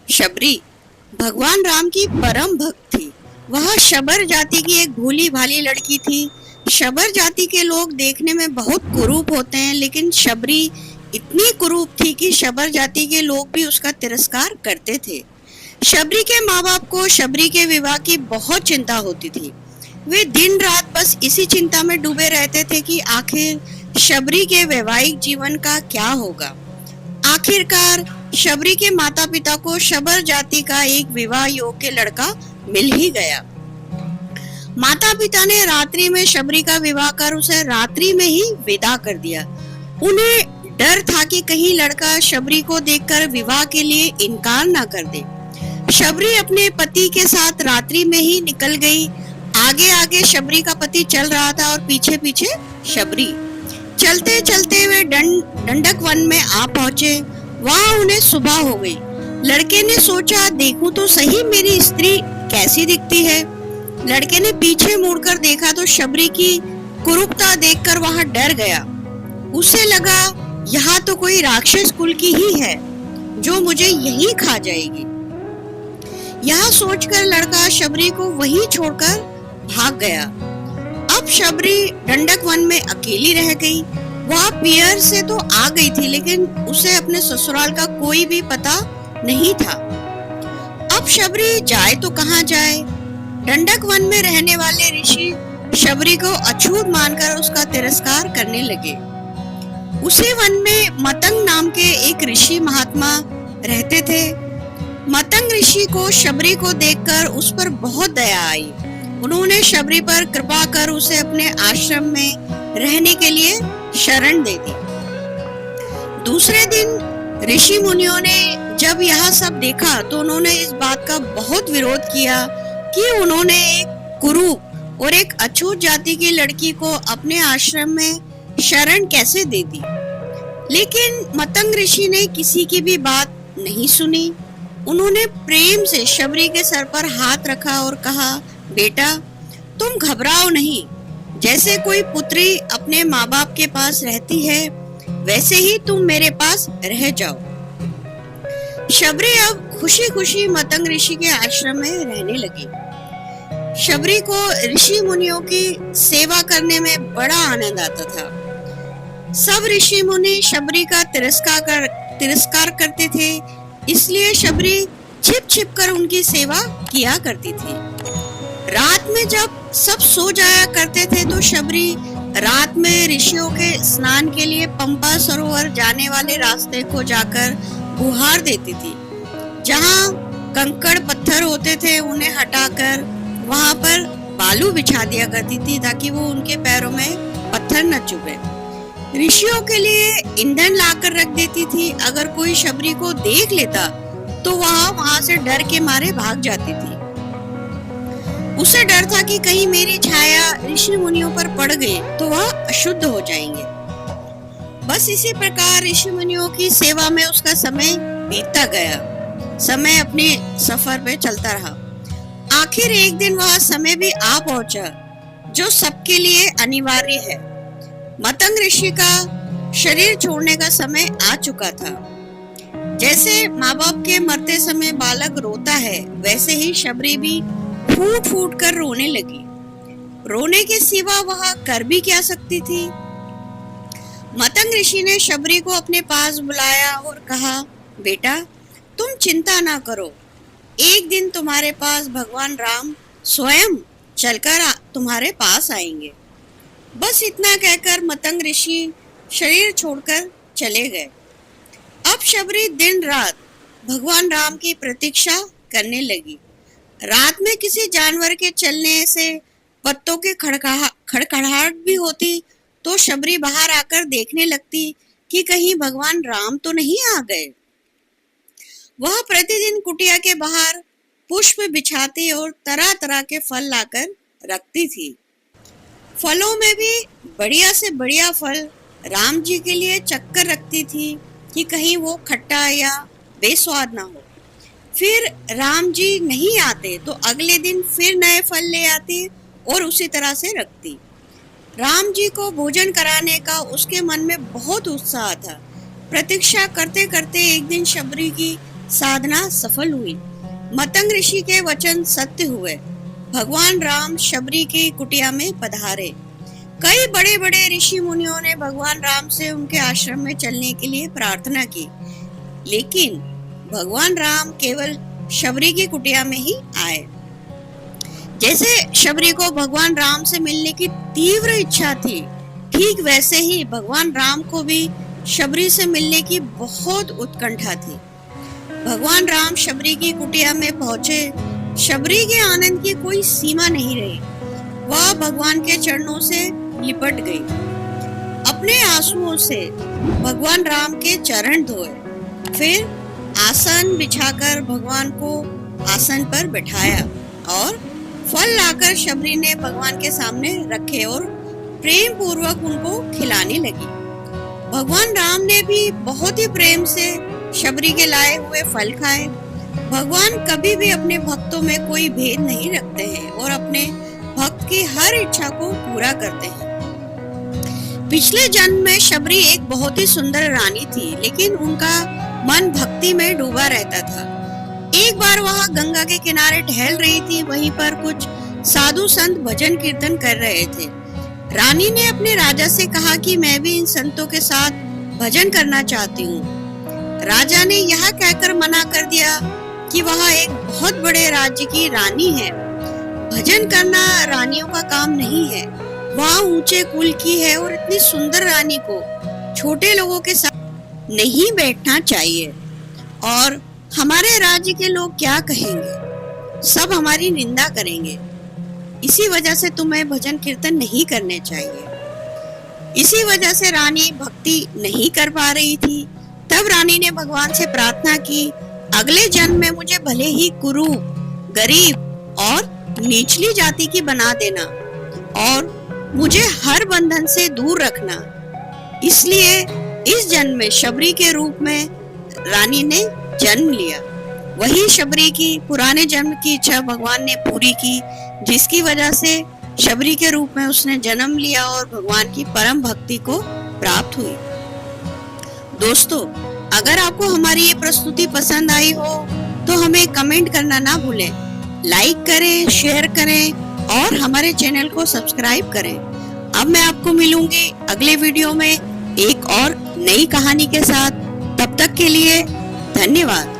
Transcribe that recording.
शबरी भगवान राम की परम भक्त थी। वह शबर जाति की एक भोली भाली लड़की थी। शबर जाति के लोग देखने में बहुत कुरूप होते हैं, लेकिन शबरी इतनी कुरूप थी कि शबर जाति के लोग भी उसका तिरस्कार करते थे। शबरी के माँ बाप को शबरी के विवाह की बहुत चिंता होती थी। वे दिन रात बस इसी चिंता में डूबे रहते थे कि आखिर शबरी के वैवाहिक जीवन का क्या होगा। आखिरकार शबरी के माता पिता को शबर जाति का एक विवाह योग्य लड़का मिल ही गया। माता पिता ने रात्रि में शबरी का विवाह कर उसे रात्रि में ही विदा कर दिया। उन्हें डर था कि कहीं लड़का शबरी को देखकर विवाह के लिए इनकार ना कर दे। शबरी अपने पति के साथ रात्रि में ही निकल गई। आगे आगे शबरी का पति चल रहा था और पीछे पीछे शबरी। चलते चलते वे डंडक वन में आ पहुंचे। वहां उन्हें सुबह हो गई। लड़के ने सोचा, देखूं तो सही मेरी स्त्री कैसी दिखती है। लड़के ने पीछे मुड़कर देखा तो शबरी की कुरूपता देखकर वह डर गया। उसे लगा यहाँ तो कोई राक्षस कुल की ही है जो मुझे यहीं खा जाएगी। यह सोचकर लड़का शबरी को वहीं छोड़कर भाग गया। अब शबरी डंडक वन में अकेली रह गई। वह पियर से तो आ गई थी, लेकिन उसे अपने ससुराल का कोई भी पता नहीं था। अब शबरी जाए तो कहाँ जाए। डंडक वन में रहने वाले ऋषि शबरी को अछूत मानकर उसका तिरस्कार करने लगे। उसी वन में मतंग नाम के एक ऋषि महात्मा रहते थे। मतंग ऋषि को शबरी को देखकर उस पर बहुत दया आई। उन्होंने शबरी पर कृपा कर उसे अपने आश्रम में रहने के लिए शरण दे दी। दूसरे दिन ऋषि मुनियों ने जब यह सब देखा तो उन्होंने इस बात का बहुत विरोध किया कि उन्होंने एक कुरूप और एक अछूत जाति की लड़की को अपने आश्रम में शरण कैसे दे दी। लेकिन मतंग ऋषि ने किसी की भी बात नहीं सुनी। उन्होंने प्रेम से शबरी के सर पर हाथ रखा और कहा, बेटा तुम घबराओ नहीं। जैसे कोई पुत्री अपने माँ बाप के पास रहती है, वैसे ही तुम मेरे पास रह जाओ। शबरी अब खुशी खुशी मतंग ऋषि के आश्रम में रहने लगी। शबरी को ऋषि मुनियों की सेवा करने में बड़ा आनंद आता था। सब ऋषि मुनि शबरी का तिरस्कार करते थे, इसलिए शबरी छिप छिप कर उनकी सेवा किया करती थी। रात में जब सब सो जाया करते थे तो शबरी रात में ऋषियों के स्नान के लिए पंपा सरोवर जाने वाले रास्ते को जाकर गुहार देती थी। जहाँ कंकड़ पत्थर होते थे उन्हें हटाकर वहां पर बालू बिछा दिया करती थी ताकि वो उनके पैरों में पत्थर न चुभे। ऋषियों के लिए ईंधन लाकर रख देती थी। अगर कोई शबरी को देख लेता तो वह वहां से डर के मारे भाग जाती थी। उसे डर था कि कहीं मेरी छाया ऋषि मुनियों पर पड़ गई तो वह अशुद्ध हो जाएंगे। बस इसी प्रकार ऋषि मुनियों की सेवा में उसका समय बीतता गया। समय अपने सफर पे चलता रहा। आखिर एक दिन वह समय भी आ पहुंचा जो सबके लिए अनिवार्य है। मतंग ऋषि का शरीर छोड़ने का समय आ चुका था। जैसे माँ बाप के मरते समय बालक रोता है, वैसे ही शबरी भी फूट फूट कर रोने लगी। रोने के सिवा वह कर भी क्या सकती थी। मतंग ऋषि ने शबरी को अपने पास बुलाया और कहा, बेटा तुम चिंता ना करो, एक दिन तुम्हारे पास भगवान राम स्वयं चलकर तुम्हारे पास आएंगे। बस इतना कहकर मतंग ऋषि शरीर छोड़कर चले गए। अब शबरी दिन रात भगवान राम की प्रतीक्षा करने लगी। रात में किसी जानवर के चलने से पत्तों के खड़खड़ाहट भी होती तो शबरी बाहर आकर देखने लगती कि कहीं भगवान राम तो नहीं आ गए। वह प्रतिदिन कुटिया के बाहर पुष्प बिछाती और तरह तरह के फल लाकर रखती थी। फलों में भी बढ़िया से बढ़िया फल राम जी के लिए चक्कर रखती थी कि कहीं वो खट्टा या बेस्वाद ना हो। फिर राम जी नहीं आते तो अगले दिन फिर नए फल ले आती और उसी तरह से रखती। राम जी को भोजन कराने का उसके मन में बहुत उत्साह था। प्रतीक्षा करते करते एक दिन शबरी की साधना सफल हुई। मतंग ऋषि के वचन सत्य हुए। भगवान राम शबरी की कुटिया में पधारे। कई बड़े बड़े ऋषि मुनियों ने भगवान राम से उनके आश्रम में चलने के लिए प्रार्थना की, लेकिन भगवान राम केवल शबरी की कुटिया में ही आए। जैसे शबरी को भगवान राम से मिलने की तीव्र इच्छा थी, ठीक वैसे ही भगवान राम को भी शबरी से मिलने की बहुत उत्कंठा थी। भगवान राम शबरी की कुटिया में पहुंचे। शबरी के आनंद की कोई सीमा नहीं रही। वह भगवान के चरणों से लिपट गई। अपने आंसुओं से भगवान राम के चरण धोए, फिर आसन बिछाकर भगवान को आसन पर बिठाया और फल लाकर शबरी ने भगवान के सामने रखे और प्रेम पूर्वक उनको खिलाने लगी। भगवान राम ने भी बहुत ही प्रेम से शबरी के लाए हुए फल खाए। भगवान कभी भी अपने भक्तों में कोई भेद नहीं रखते हैं और अपने भक्त की हर इच्छा को पूरा करते हैं। पिछले जन्म में शबरी एक बहुत ही सुंदर रानी थी, लेकिन उनका मन भक्ति में डूबा रहता था। एक बार वह गंगा के किनारे टहल रही थी। वहीं पर कुछ साधु संत भजन कीर्तन कर रहे थे। रानी ने अपने राजा से कहा कि मैं भी इन संतों के साथ भजन करना चाहती हूँ। राजा ने यह कहकर मना कर दिया कि वह एक बहुत बड़े राज्य की रानी है। भजन करना रानियों का काम नहीं है। वह ऊंचे कुल की है और इतनी सुंदर रानी को छोटे लोगों के साथ नहीं बैठना चाहिए। और हमारे राज्य के लोग क्या कहेंगे? सब हमारी निंदा करेंगे। इसी वजह से तुम्हें भजन कीर्तन नहीं करने चाहिए। इसी वजह से रानी भक्ति नहीं कर पा रही थी। तब रानी ने भगवान से प्रार्थना की, अगले जन्म में मुझे भले ही कुरूप, गरीब और निचली जाति की बना देना और मुझे हर बंधन से दूर रखना। इसलिए इस जन्म में शबरी के रूप में रानी ने जन्म लिया। वही शबरी की पुराने जन्म की इच्छा भगवान ने पूरी की, जिसकी वजह से शबरी के रूप में उसने जन्म लिया और भगवान की परम भक्ति को प्राप्त हुई। दोस्तों, अगर आपको हमारी ये प्रस्तुति पसंद आई हो तो हमें कमेंट करना ना भूलें, लाइक करें, शेयर करें और हमारे चैनल को सब्सक्राइब करें। अब मैं आपको मिलूंगी अगले वीडियो में एक और नई कहानी के साथ। तब तक के लिए धन्यवाद।